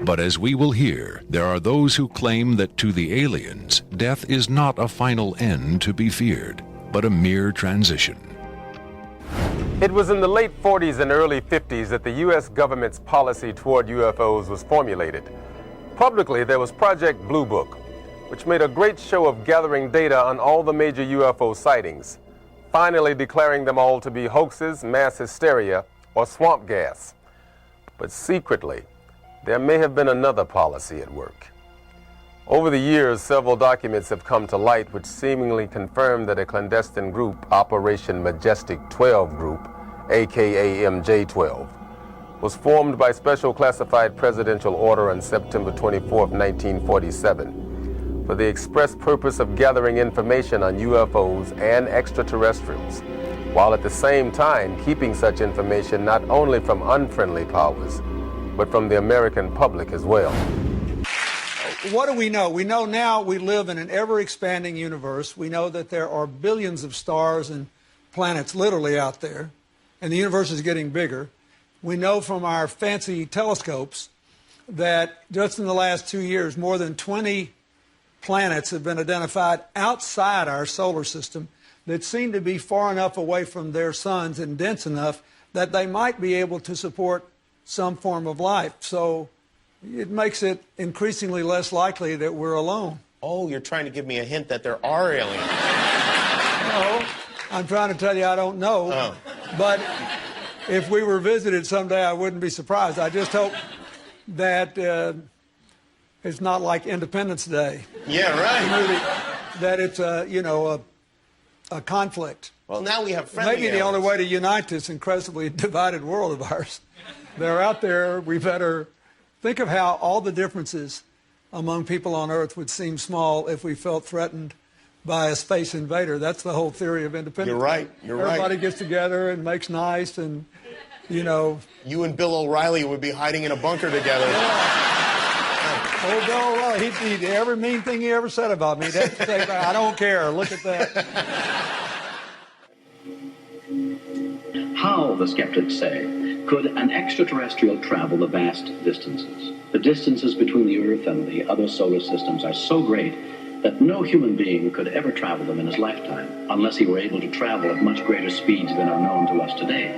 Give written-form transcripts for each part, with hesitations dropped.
But as we will hear, there are those who claim that to the aliens, death is not a final end to be feared, but a mere transition. It was in the late 40s and early 50s that the U.S. government's policy toward UFOs was formulated. Publicly, there was Project Blue Book, which made a great show of gathering data on all the major UFO sightings, finally declaring them all to be hoaxes, mass hysteria, or swamp gas. But secretly, there may have been another policy at work. Over the years, several documents have come to light which seemingly confirm that a clandestine group, Operation Majestic 12 Group, aka MJ-12, was formed by special classified presidential order on September 24, 1947, for the express purpose of gathering information on UFOs and extraterrestrials, while at the same time keeping such information not only from unfriendly powers, but from the American public as well. What do we know? We know now we live in an ever-expanding universe. We know that there are billions of stars and planets literally out there, and the universe is getting bigger. We know from our fancy telescopes that just in the last 2 years, more than 20 planets have been identified outside our solar system that seem to be far enough away from their suns and dense enough that they might be able to support some form of life. So it makes it increasingly less likely that we're alone. Oh, you're trying to give me a hint that there are aliens. No, I'm trying to tell you I don't know. Oh. But if we were visited someday, I wouldn't be surprised. I just hope that it's not like Independence Day. Yeah, right. That it's a conflict. Well, now we have friendly Maybe the only way to unite this incredibly divided world of ours. They're out there. We better think of how all the differences among people on Earth would seem small if we felt threatened by a space invader. That's the whole theory of independence. You're right. Everybody gets together and makes nice and, you know. You and Bill O'Reilly would be hiding in a bunker together. Yeah. Old Bill O'Reilly, he every mean thing he ever said about me. I don't care. Look at that. How, the skeptics say, could an extraterrestrial travel the vast distances? The distances between the Earth and the other solar systems are so great that no human being could ever travel them in his lifetime unless he were able to travel at much greater speeds than are known to us today.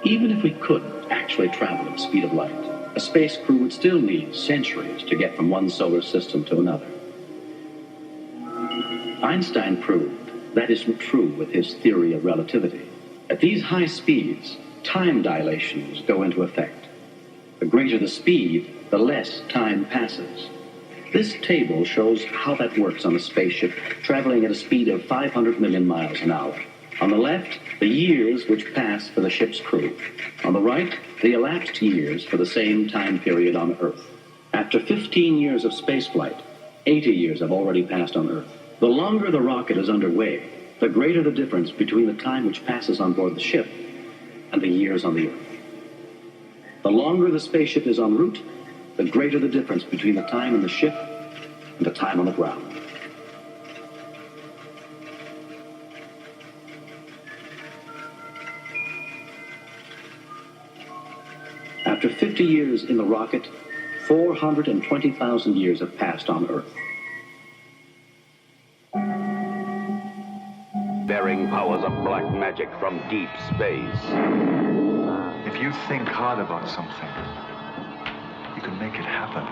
Even if we could actually travel at the speed of light, a space crew would still need centuries to get from one solar system to another. Einstein proved that isn't true with his theory of relativity. At these high speeds, time dilations go into effect. The greater the speed, the less time passes. This table shows how that works on a spaceship traveling at a speed of 500 million miles an hour. On the left, the years which pass for the ship's crew. On the right, the elapsed years for the same time period on Earth. After 15 years of spaceflight, 80 years have already passed on Earth. The longer the rocket is underway, the greater the difference between the time which passes on board the ship and the years on the Earth. The longer the spaceship is en route, the greater the difference between the time in the ship and the time on the ground. After 50 years in the rocket, 420,000 years have passed on Earth. Bearing powers of black magic from deep space. If you think hard about something, you can make it happen.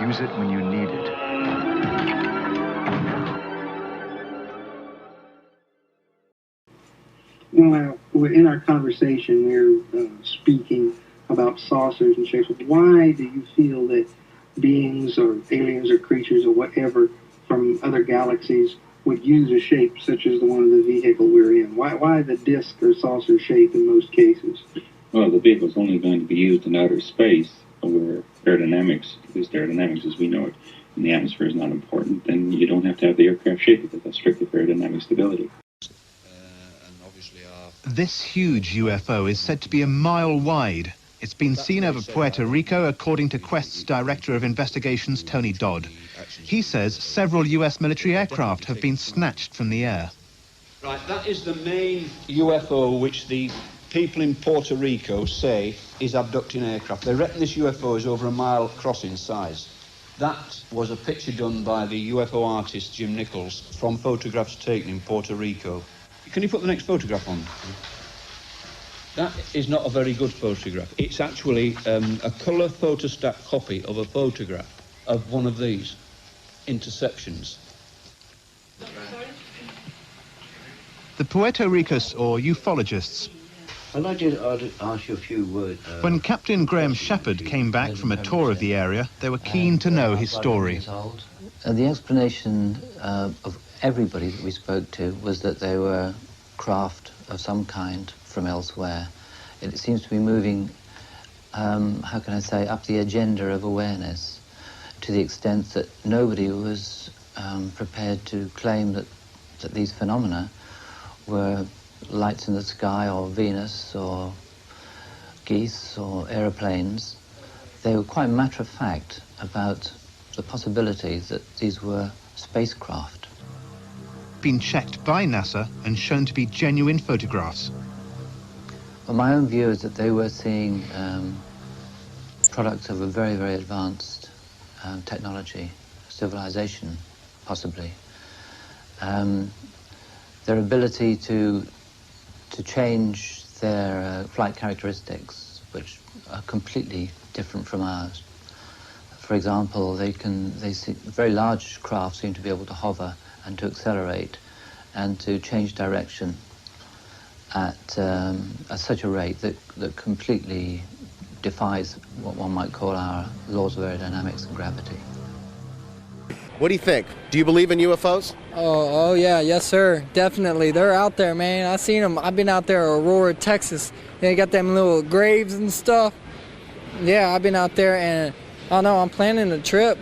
Use it when you need it. Well, in our conversation, we're speaking about saucers and shapes. Why do you feel that beings or aliens or creatures or whatever from other galaxies would use a shape such as the one of the vehicle we're in? Why the disc or saucer shape in most cases? Well, the vehicle's only going to be used in outer space where aerodynamics, because aerodynamics as we know it in the atmosphere is not important, then you don't have to have the aircraft shape because that's strictly for aerodynamic stability. This huge UFO is said to be a mile wide It's been seen over Puerto Rico, according to Quest's Director of Investigations, Tony Dodd. He says several US military aircraft have been snatched from the air. Right, that is the main UFO which the people in Puerto Rico say is abducting aircraft. They reckon this UFO is over a mile across in size. That was a picture done by the UFO artist Jim Nichols from photographs taken in Puerto Rico. Can you put the next photograph on? That is not a very good photograph. It's actually a colour photostat copy of a photograph of one of these interceptions. The Puerto Ricos, or ufologists. I'd like to ask you a few words. When Captain Graham Shepherd came back from a tour of the area, they were keen to know his story. The explanation of everybody that we spoke to was that they were craft of some kind from elsewhere. It seems to be moving, how can I say, up the agenda of awareness to the extent that nobody was prepared to claim that these phenomena were lights in the sky or Venus or geese or aeroplanes. They were quite matter of fact about the possibility that these were spacecraft. Been checked by NASA and shown to be genuine photographs. Well, my own view is that they were seeing products of a very, very advanced technology, civilization, possibly. Their ability to change their flight characteristics, which are completely different from ours. For example, very large craft seem to be able to hover and to accelerate and to change direction at such a rate that completely defies what one might call our laws of aerodynamics and gravity. What do you think? Do you believe in UFOs? Oh yeah, yes sir, definitely. They're out there, man. I seen them. I've been out there in Aurora, Texas. They got them little graves and stuff. Yeah, I've been out there, and I don't know, I'm planning a trip.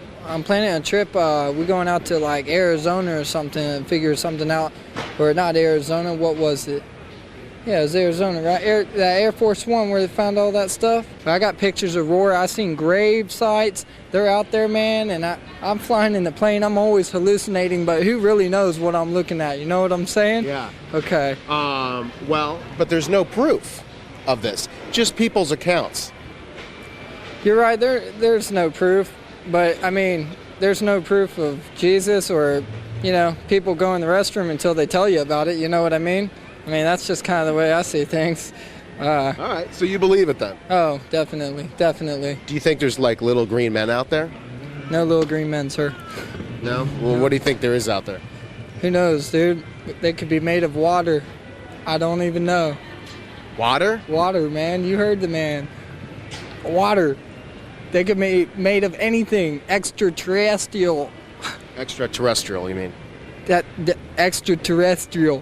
We're going out to like Arizona or something and figure something out. Or not Arizona, what was it? Yeah, it was Arizona, right? Air Force One, where they found all that stuff. I got pictures of Aurora. I seen grave sites. They're out there, man, and I'm flying in the plane. I'm always hallucinating, but who really knows what I'm looking at? You know what I'm saying? Yeah. Okay. Well, but there's no proof of this. Just people's accounts. You're right. There's no proof, but I mean, there's no proof of Jesus or, people go in the restroom until they tell you about it. You know what I mean? I mean, that's just kind of the way I see things. All right, so you believe it then? Oh, definitely. Do you think there's like little green men out there? No little green men, sir. No? Well, what do you think there is out there? Who knows, dude? They could be made of water. I don't even know. Water? Water, man. You heard the man. Water. They could be made of anything. Extraterrestrial. Extraterrestrial, you mean? Extraterrestrial.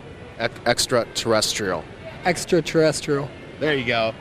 Extraterrestrial. Extraterrestrial. There you go.